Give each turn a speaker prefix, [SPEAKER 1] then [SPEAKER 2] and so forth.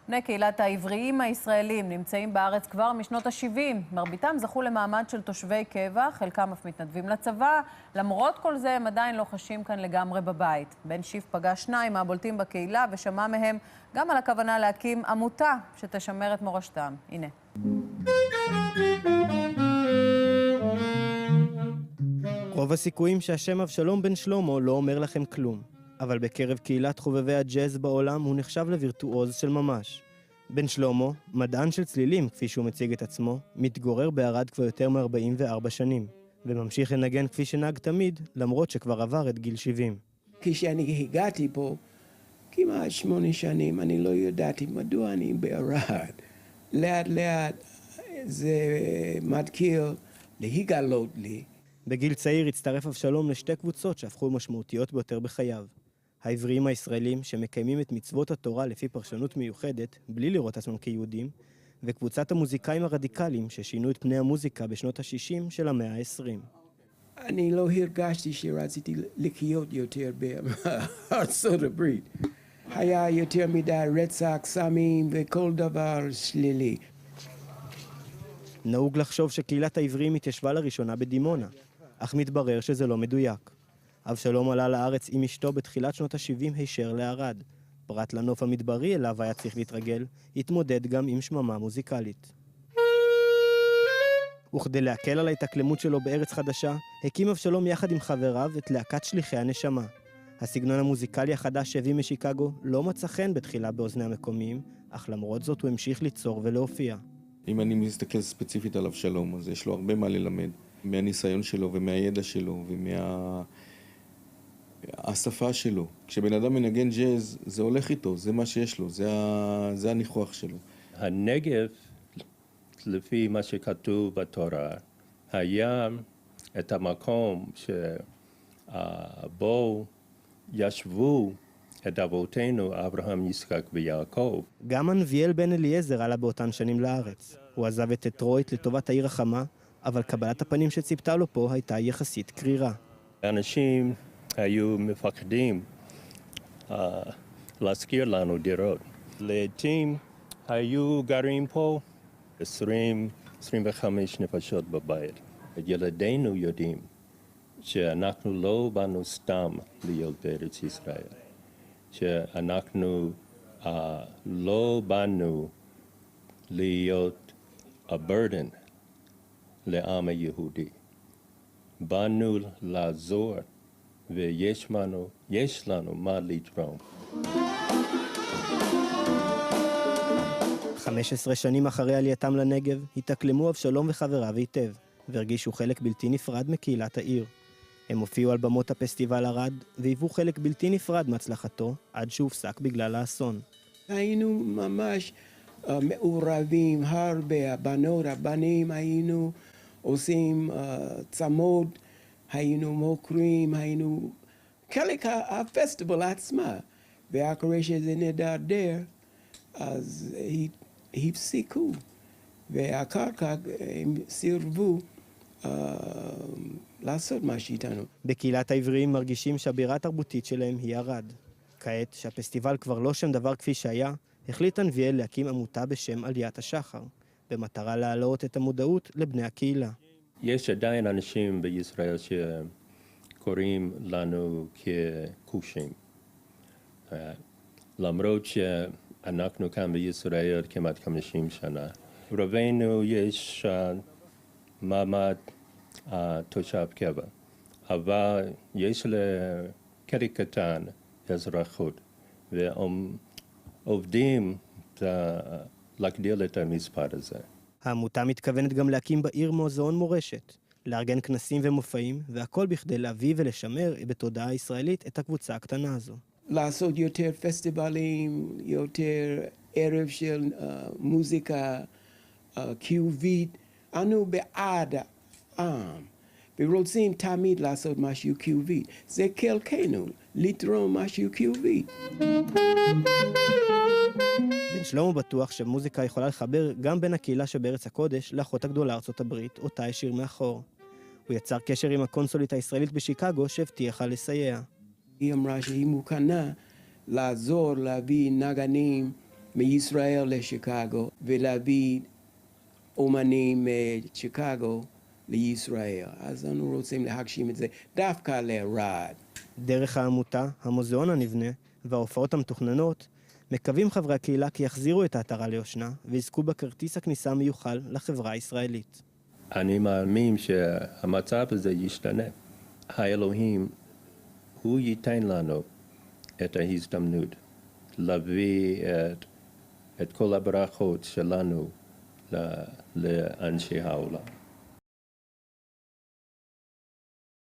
[SPEAKER 1] בני קהילת העבריים הישראלים נמצאים בארץ כבר משנות ה-70. מרביתם זכו למעמד של תושבי קבע, חלקם אף מתנדבים לצבא. למרות כל זה הם עדיין לא חשים כאן לגמרי בבית. בן שיף פגש שניים מהבולטים בקהילה ושמע מהם גם על הכוונה להקים עמותה שתשמר את מורשתם. הנה.
[SPEAKER 2] רוב הסיכויים שהשם אבשלום בן שלמה לא אומר לכם כלום. אבל בקרב קהילת חובבי הג'אז בעולם הוא נחשב לווירטואוז של ממש. בן שלמה, מדען של צלילים כפי שהוא מציג את עצמו, מתגורר בערד כבר יותר מ-44 שנים, וממשיך לנגן כפי שנהג תמיד, למרות שכבר עבר את גיל 70.
[SPEAKER 3] כשאני הגעתי פה, כמעט 8 שנים, אני לא ידעתי מדוע אני בערד. לאט לאט זה מתחיל להיגלות לי.
[SPEAKER 2] בגיל צעיר הצטרף אבשלום לשתי קבוצות שהפכו משמעותיות ביותר בחייו. העבריים הישראלים שמקיימים את מצוות התורה לפי פרשנות מיוחדת, בלי לראות עצמם כיהודים, וקבוצת המוזיקאים הרדיקליים ששינו את פני המוזיקה בשנות ה-60 של המאה ה-20.
[SPEAKER 3] אני לא הרגשתי שרציתי לחיות יותר בארצות הברית. היה יותר מדי רצח, סמים וכל דבר שלילי.
[SPEAKER 2] נהוג לחשוב שקהילת העבריים התיישבה לראשונה בדימונה, אך מתברר שזה לא מדויק. אבשלום עלה לארץ עם אשתו בתחילת שנות ה-70 הישר לערד. פרט לנוף המדברי אליו היה צריך להתרגל, התמודד גם עם שממה מוזיקלית. וכדי להקל על ההתאקלמות שלו בארץ חדשה, הקים אבשלום יחד עם חבריו את להקת שליחי הנשמה. הסגנון המוזיקלי החדש שהביא משיקגו לא מצא חן בתחילה באוזני המקומיים, אך למרות זאת הוא המשיך ליצור ולהופיע.
[SPEAKER 4] אם אני מסתכל ספציפית על אבשלום, אז יש לו הרבה מה ללמד. מהניסיון שלו ומהידע שלו ומהשפה שלו. כשבן אדם מנגן ג'אז, זה הולך איתו, זה מה שיש לו, זה הניחוח שלו.
[SPEAKER 5] הנגב, לפי מה שכתוב בתורה, היה את המקום שבו ישבו את אבותינו, אברהם, יצחק ויעקב.
[SPEAKER 2] גם הנביאל בן אליעזר עלה באותן שנים לארץ. הוא עזב את דטרויט לטובת העיר החמה, אבל קבלת הפנים שציפתה לו פה הייתה יחסית קרירה.
[SPEAKER 5] אנשים היו מפחדים להזכיר לנו דירות. לעתים היו גרים פה 20-25 נפשות בבית. ילדינו יודעים שאנחנו לא באנו סתם להיות בארץ ישראל. שאנחנו לא באנו להיות a burden לעם היהודי. באנו לעזור, ויש לנו מה לתרום.
[SPEAKER 2] 15 שנים אחרי עלייתם לנגב, התאקלמו אבשלום וחבריו היטב, והרגישו חלק בלתי נפרד מקהילת העיר. הם הופיעו על במות הפסטיבל ערד, והיוו חלק בלתי נפרד מהצלחתו, עד שהופסק בגלל האסון.
[SPEAKER 3] היינו ממש מעורבים הרבה, הבנות, הבנים, היינו עושים צמוד, היינו מוקרים, היינו חלק הפסטיבל עצמה. ואחרי שזה נדרדר, אז הפסיקו, ואחר כך הם סירבו לעשות מה שאיתנו.
[SPEAKER 2] בקהילת העבריים מרגישים שהבירה התרבותית שלהם היא ערד. כעת, שהפסטיבל כבר לא שם דבר כפי שהיה, החליט הנביאל להקים עמותה בשם עליית השחר, במטרה להעלות את המודעות לבני הקהילה.
[SPEAKER 5] יש עדיין אנשים בישראל שקוראים לנו ככושים. למרות שאנחנו כאן בישראל כמעט 50 שנה. רובנו יש מעמד תושב קבע, אבל יש לחלק קטן אזרחות, ועובדים להגדיל את המספר הזה.
[SPEAKER 2] העמותה מתכוונת גם להקים בעיר מוזיאון מורשת, לארגן כנסים ומופעים, והכל בכדי להביא ולשמר בתודעה הישראלית את הקבוצה הקטנה הזו.
[SPEAKER 3] לעשות יותר פסטיבלים, יותר ערב של מוזיקה קיובית. אנו בעד העם, ורוצים תמיד לעשות משהו קיובי. זה חלקנו, לתרום משהו קיובי.
[SPEAKER 2] בן שלמה בטוח שמוזיקה יכולה לחבר גם בין הקהילה שבארץ הקודש לאחות הגדולה ארצות הברית, אותה השאיר מאחור. הוא יצר קשר עם הקונסולית הישראלית בשיקגו שהבטיחה לסייע.
[SPEAKER 3] היא אמרה שהיא מוכנה לעזור, להביא נגנים מישראל לשיקגו ולהביא אומנים משיקגו לישראל. אז אנו רוצים להגשים את זה דווקא לערד.
[SPEAKER 2] דרך העמותה, המוזיאון הנבנה וההופעות המתוכננות, מקווים חברי הקהילה כי יחזירו את העטרה ליושנה ויזכו בכרטיס הכניסה המיוחל לחברה הישראלית.
[SPEAKER 5] אני מאמין שהמצב הזה ישתנה. האלוהים, הוא ייתן לנו את ההזדמנות להביא את כל הברכות שלנו לאנשי העולם.